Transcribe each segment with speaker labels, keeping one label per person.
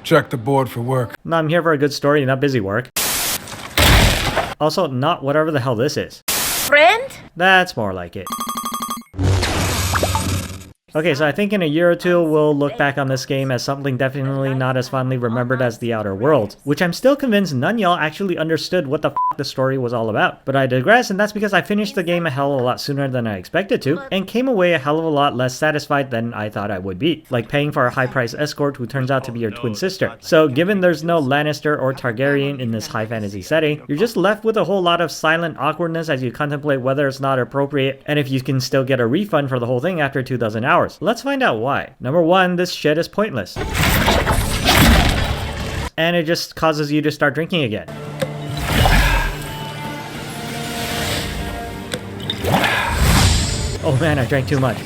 Speaker 1: Check the board for work.
Speaker 2: No, I'm here for a good story, not busy work. Also, not whatever the hell this is.
Speaker 3: Friend?
Speaker 2: That's more like it. Okay, so I think in a year or two, we'll look back on this game as something definitely not as fondly remembered as The Outer Worlds, which I'm still convinced none y'all actually understood what the f the story was all about. But I digress, and that's because I finished the game a hell of a lot sooner than I expected to, and came away a hell of a lot less satisfied than I thought I would be, like paying for a high-priced escort who turns out to be your twin sister. So given there's no Lannister or Targaryen in this high fantasy setting, you're just left with a whole lot of silent awkwardness as you contemplate whether it's not appropriate, and if you can still get a refund for the whole thing after 2,000 hours. Let's find out why. Number one, this shit is pointless. And it just causes you to start drinking again. Oh man, I drank too much.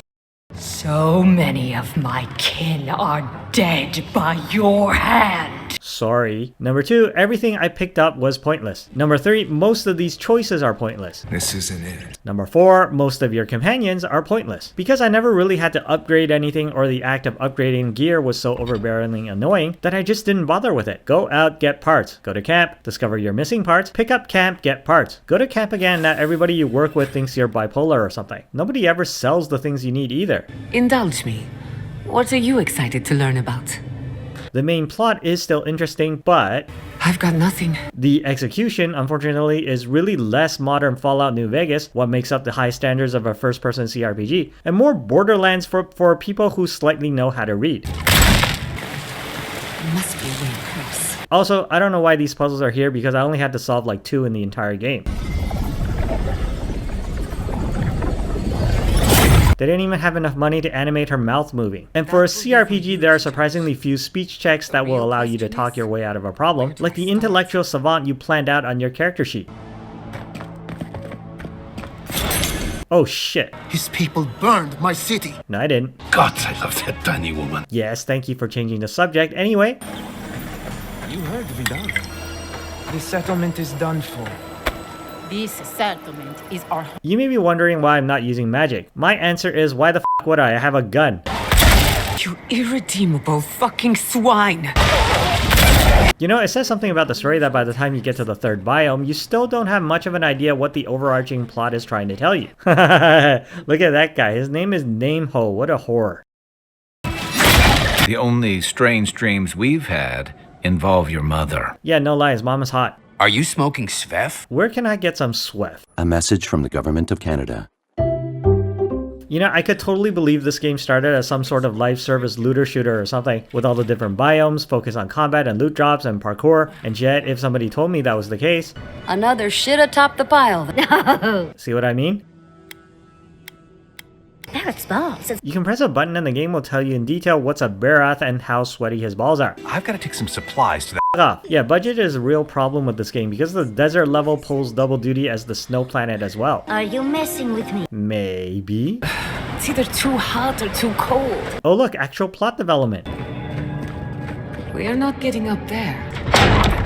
Speaker 3: So many of my kin are dead by your hand.
Speaker 2: Sorry. Number two, everything I picked up was pointless. Number three, most of these choices are pointless.
Speaker 1: This isn't it.
Speaker 2: Number four, most of your companions are pointless. Because I never really had to upgrade anything, or the act of upgrading gear was so overbearingly annoying that I just didn't bother with it. Go out, get parts. Go to camp, discover your missing parts, pick up camp, get parts. Go to camp again, not everybody you work with thinks you're bipolar or something. Nobody ever sells the things you need either.
Speaker 4: Indulge me. What are you excited to learn about?
Speaker 2: The main plot is still interesting, but
Speaker 4: I've got nothing.
Speaker 2: the execution, unfortunately, is really less modern Fallout New Vegas, what makes up the high standards of a first-person CRPG, and more Borderlands for people who slightly know how to read.
Speaker 4: Must be a weird curse.
Speaker 2: Also, I don't know why these puzzles are here because I only had to solve like 2 in the entire game. They didn't even have enough money to animate her mouth moving. And for a CRPG, there are surprisingly few speech checks that will allow you to talk your way out of a problem, like the intellectual savant you planned out on your character sheet. Oh shit.
Speaker 5: His people burned my city.
Speaker 2: No, I didn't.
Speaker 6: God, I love that tiny woman.
Speaker 2: Yes, thank you for changing the subject. Anyway.
Speaker 7: You heard, Vidal. The settlement is done for.
Speaker 3: This settlement is our home.
Speaker 2: You may be wondering why I'm not using magic. My answer is, why the f would I? I have a gun.
Speaker 4: You irredeemable fucking swine!
Speaker 2: You know, it says something about the story that by the time you get to the 3rd biome, you still don't have much of an idea what the overarching plot is trying to tell you. Look at that guy. His name is Nameho. What a whore.
Speaker 6: The only strange dreams we've had involve your mother.
Speaker 2: Yeah, no lies. Mom is hot.
Speaker 5: Are you smoking Sveff?
Speaker 2: Where can I get some Sweff?
Speaker 8: A message from the government of Canada.
Speaker 2: You know, I could totally believe this game started as some sort of live service looter shooter or something, with all the different biomes, focus on combat and loot drops and parkour, and yet, if somebody told me that was the case...
Speaker 9: Another shit atop the pile.
Speaker 3: No.
Speaker 2: See what I mean?
Speaker 3: Now it's balls.
Speaker 2: You can press a button and the game will tell you in detail what's a Barath and how sweaty his balls are.
Speaker 6: I've got to take some supplies to the
Speaker 2: Off. Yeah, budget is a real problem with this game because the desert level pulls double duty as the snow planet as well.
Speaker 3: Are you messing with me?
Speaker 2: Maybe.
Speaker 4: It's either too hot or too cold.
Speaker 2: Oh look, actual plot development.
Speaker 4: We're not getting up there.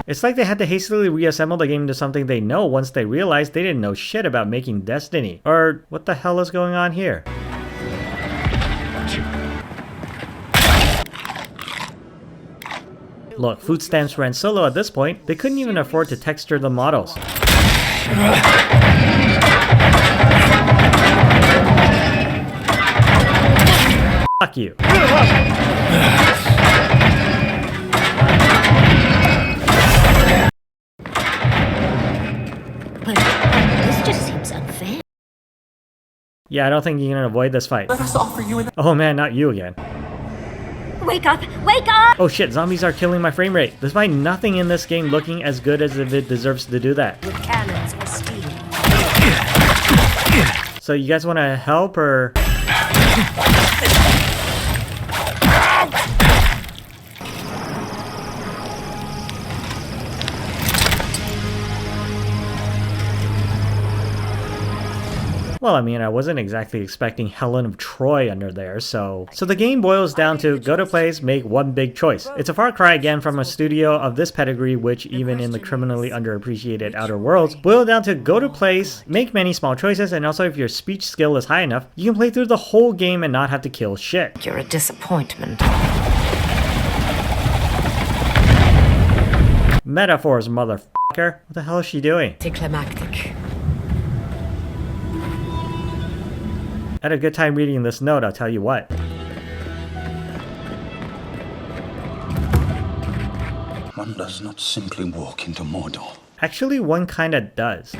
Speaker 2: It's like they had to hastily reassemble the game into something they know once they realized they didn't know shit about making Destiny. Or what the hell is going on here? Look, food stamps ran solo at this point. They couldn't even afford to texture the models. Fuck you.
Speaker 3: But this just seems unfair.
Speaker 2: Yeah, I don't think you can avoid this fight.
Speaker 7: Let us offer you an...
Speaker 2: Oh man, not you again.
Speaker 3: Wake up! Wake up!
Speaker 2: Oh shit, zombies are killing my frame rate. Despite nothing in this game looking as good as if it deserves to do that.
Speaker 3: With cannons or steel.
Speaker 2: So you guys want to help or... Well, I mean, I wasn't exactly expecting Helen of Troy under there, so the game boils down to go to place, make one big choice. It's a far cry again from a studio of this pedigree, which even in the criminally underappreciated Outer Worlds, boil down to go to place, make many small choices, and also if your speech skill is high enough, you can play through the whole game and not have to kill shit.
Speaker 4: You're a disappointment.
Speaker 2: Metaphors, motherfucker. What the hell is she doing?
Speaker 4: Anticlimactic.
Speaker 2: I had a good time reading this note, I'll tell you what.
Speaker 10: One does not simply walk into Mordor.
Speaker 2: Actually, one kinda does.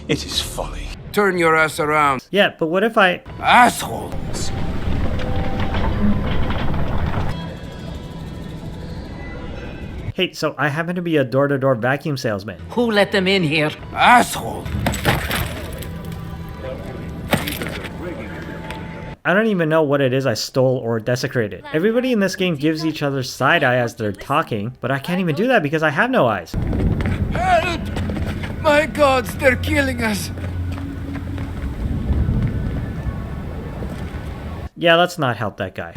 Speaker 10: It is folly.
Speaker 5: Turn your ass around.
Speaker 2: Yeah, but what if I...
Speaker 5: Assholes!
Speaker 2: Hey, so I happen to be a door-to-door vacuum salesman.
Speaker 4: Who let them in here?
Speaker 5: Asshole!
Speaker 2: I don't even know what it is I stole or desecrated. Everybody in this game gives each other side-eye as they're talking, but I can't even do that because I have no eyes.
Speaker 5: Help! My gods, they're killing us!
Speaker 2: Yeah, let's not help that guy.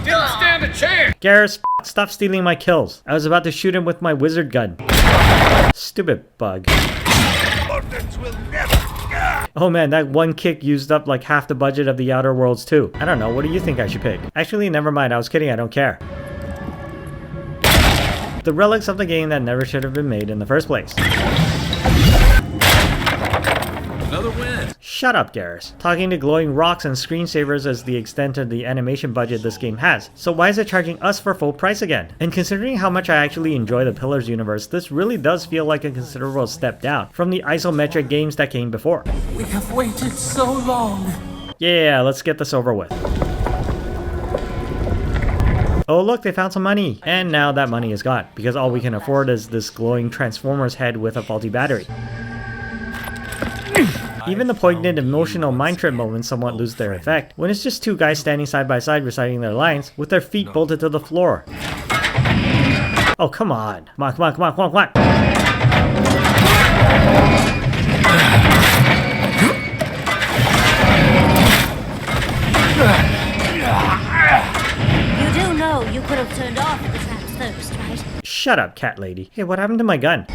Speaker 5: Didn't stand a chance!
Speaker 2: Garrus, stop stealing my kills. I was about to shoot him with my wizard gun. Stupid bug. Oh man, that one kick used up like half the budget of the Outer Worlds too. I don't know, what do you think I should pick? Actually, never mind, I was kidding, I don't care. The relics of the game that never should have been made in the first place.
Speaker 6: Another win.
Speaker 2: Shut up, Garrus. Talking to glowing rocks and screensavers is the extent of the animation budget this game has. So why is it charging us for full price again? And considering how much I actually enjoy the Pillars universe, this really does feel like a considerable step down from the isometric games that came before.
Speaker 7: We have waited so long.
Speaker 2: Yeah, let's get this over with. Oh look, they found some money! And now that money is gone, because all we can afford is this glowing Transformer's head with a faulty battery. Even the poignant emotional mind trip moments somewhat lose their effect when it's just two guys standing side by side reciting their lines with their feet bolted to the floor. Oh come on. Come on, come on, come on, come on, come on!
Speaker 9: You do know you could have turned off the trap's thirst, right?
Speaker 2: Shut up, cat lady. Hey, what happened to my gun?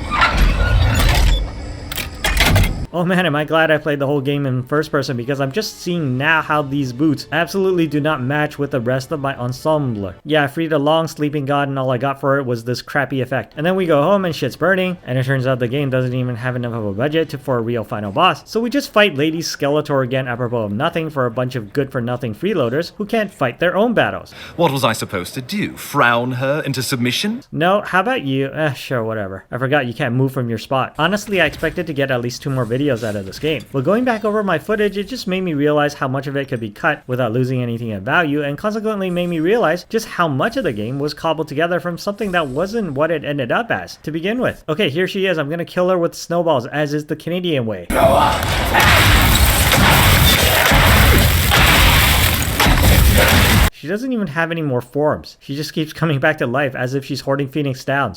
Speaker 2: Oh man, am I glad I played the whole game in first person because I'm just seeing now how these boots absolutely do not match with the rest of my ensemble. Yeah, I freed a long sleeping god and all I got for it was this crappy effect. And then we go home and shit's burning, and it turns out the game doesn't even have enough of a budget for a real final boss. So we just fight Lady Skeletor again apropos of nothing for a bunch of good-for-nothing freeloaders who can't fight their own battles.
Speaker 11: What was I supposed to do? Frown her into submission?
Speaker 2: No, how about you? Sure, whatever. I forgot you can't move from your spot. Honestly, I expected to get at least 2 more videos out of this game. But going back over my footage, it just made me realize how much of it could be cut without losing anything of value, and consequently made me realize just how much of the game was cobbled together from something that wasn't what it ended up as to begin with. Okay, here she is. I'm gonna kill her with snowballs, as is the Canadian way. She doesn't even have any more forms. She just keeps coming back to life as if she's hoarding Phoenix Downs.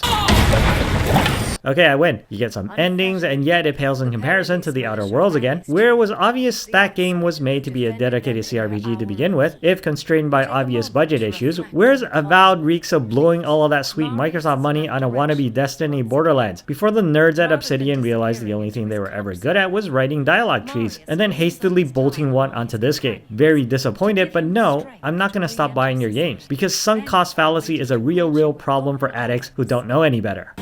Speaker 2: Okay, I win. You get some endings, and yet it pales in comparison to the Outer Worlds again, where it was obvious that game was made to be a dedicated CRPG to begin with, if constrained by obvious budget issues, whereas Avowed reeks of blowing all of that sweet Microsoft money on a wannabe Destiny Borderlands, before the nerds at Obsidian realized the only thing they were ever good at was writing dialogue trees, and then hastily bolting one onto this game. Very disappointed, but no, I'm not gonna stop buying your games, because sunk cost fallacy is a real problem for addicts who don't know any better.